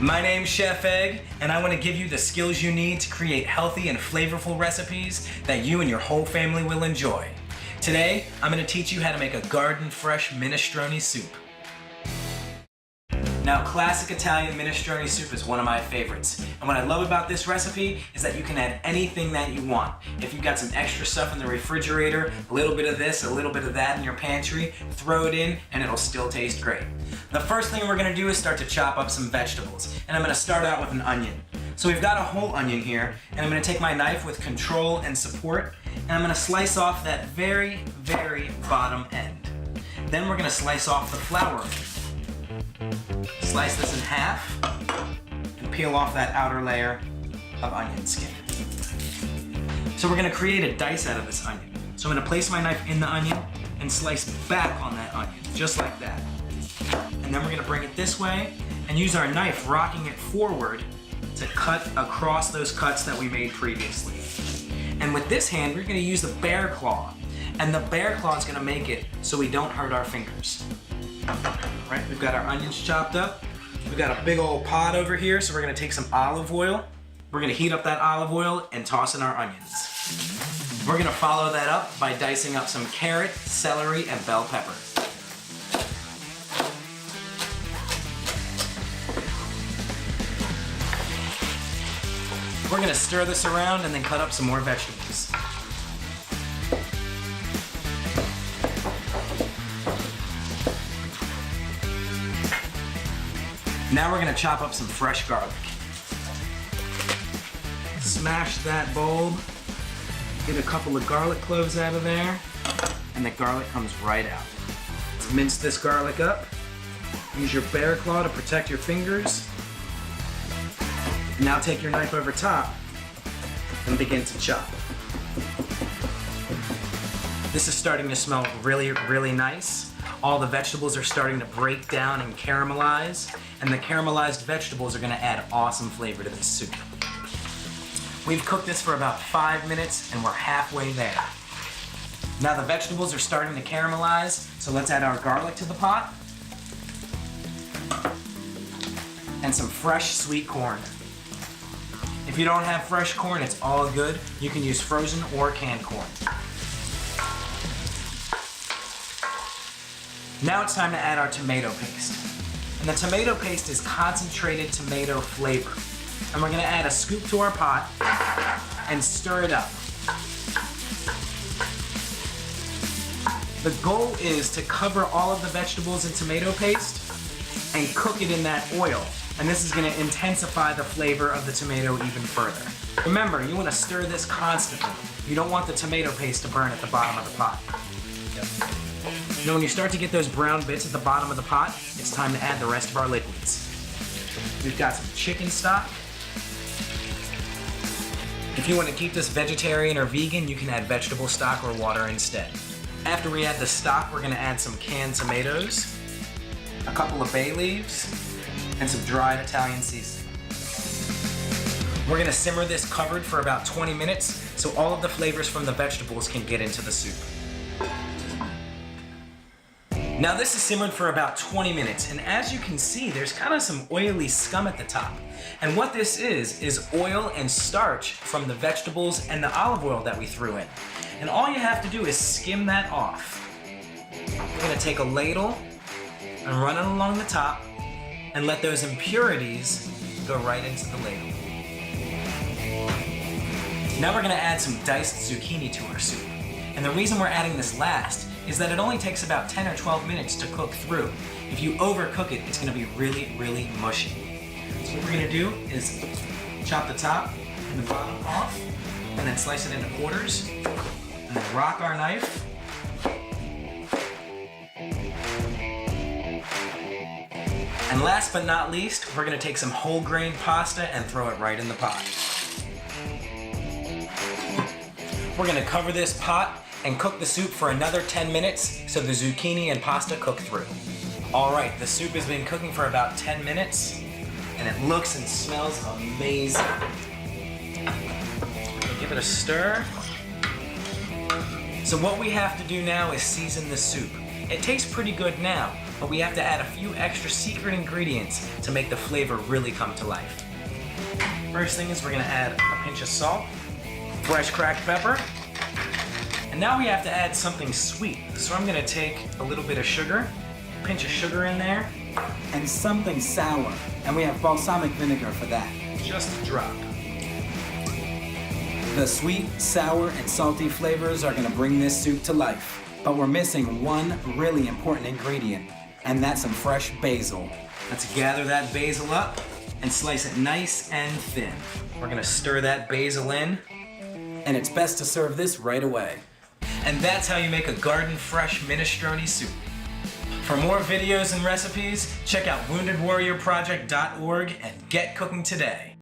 My name's Chef Egg, and I want to give you the skills you need to create healthy and flavorful recipes that you and your whole family will enjoy. Today, I'm going to teach you how to make a garden-fresh minestrone soup. Now, classic Italian minestrone soup is one of my favorites. And what I love about this recipe is that you can add anything that you want. If you've got some extra stuff in the refrigerator, a little bit of this, a little bit of that in your pantry, throw it in and it'll still taste great. The first thing we're gonna do is start to chop up some vegetables. And I'm gonna start out with an onion. So we've got a whole onion here, and I'm gonna take my knife with control and support, and I'm gonna slice off that very, very bottom end. Then we're gonna slice off the flower. Slice this in half and peel off that outer layer of onion skin. So we're gonna create a dice out of this onion. So I'm gonna place my knife in the onion and slice back on that onion, just like that. And then we're gonna bring it this way and use our knife, rocking it forward to cut across those cuts that we made previously. And with this hand, we're gonna use the bear claw. And the bear claw is gonna make it so we don't hurt our fingers. Right, we've got our onions chopped up. We've got a big old pot over here, so we're gonna take some olive oil. We're gonna heat up that olive oil and toss in our onions. We're gonna follow that up by dicing up some carrot, celery, and bell pepper. We're gonna stir this around and then cut up some more vegetables. Now we're gonna chop up some fresh garlic. Smash that bulb, get a couple of garlic cloves out of there, and the garlic comes right out. Let's mince this garlic up. Use your bear claw to protect your fingers. Now take your knife over top and begin to chop. This is starting to smell really, really nice. All the vegetables are starting to break down and caramelize, and the caramelized vegetables are gonna add awesome flavor to this soup. We've cooked this for about 5 minutes and we're halfway there. Now the vegetables are starting to caramelize, so let's add our garlic to the pot and some fresh sweet corn. If you don't have fresh corn, it's all good. You can use frozen or canned corn. Now it's time to add our tomato paste. And the tomato paste is concentrated tomato flavor. And we're gonna add a scoop to our pot and stir it up. The goal is to cover all of the vegetables in tomato paste and cook it in that oil. And this is gonna intensify the flavor of the tomato even further. Remember, you wanna stir this constantly. You don't want the tomato paste to burn at the bottom of the pot. Now when you start to get those brown bits at the bottom of the pot, it's time to add the rest of our liquids. We've got some chicken stock. If you want to keep this vegetarian or vegan, you can add vegetable stock or water instead. After we add the stock, we're gonna add some canned tomatoes, a couple of bay leaves, and some dried Italian seasoning. We're gonna simmer this covered for about 20 minutes so all of the flavors from the vegetables can get into the soup. Now this is simmered for about 20 minutes, and as you can see, there's kind of some oily scum at the top. And what this is oil and starch from the vegetables and the olive oil that we threw in. And all you have to do is skim that off. We're gonna take a ladle and run it along the top and let those impurities go right into the ladle. Now we're gonna add some diced zucchini to our soup. And the reason we're adding this last is that it only takes about 10 or 12 minutes to cook through. If you overcook it, it's gonna be really, really mushy. So what we're gonna do is chop the top and the bottom off, and then slice it into quarters, and then rock our knife. And last but not least, we're gonna take some whole grain pasta and throw it right in the pot. We're gonna cover this pot and cook the soup for another 10 minutes so the zucchini and pasta cook through. All right, the soup has been cooking for about 10 minutes and it looks and smells amazing. We'll give it a stir. So what we have to do now is season the soup. It tastes pretty good now, but we have to add a few extra secret ingredients to make the flavor really come to life. First thing is we're gonna add a pinch of salt, fresh cracked pepper, and now we have to add something sweet. So I'm gonna take a little bit of sugar, pinch of sugar in there, And something sour. And we have balsamic vinegar for that. just a drop. The sweet, sour, and salty flavors are gonna bring this soup to life. But we're missing one really important ingredient, and that's some fresh basil. Let's gather that basil up and slice it nice and thin. We're gonna stir that basil in, And it's best to serve this right away. and that's how you make a garden fresh minestrone soup. For more videos and recipes, check out woundedwarriorproject.org and get cooking today.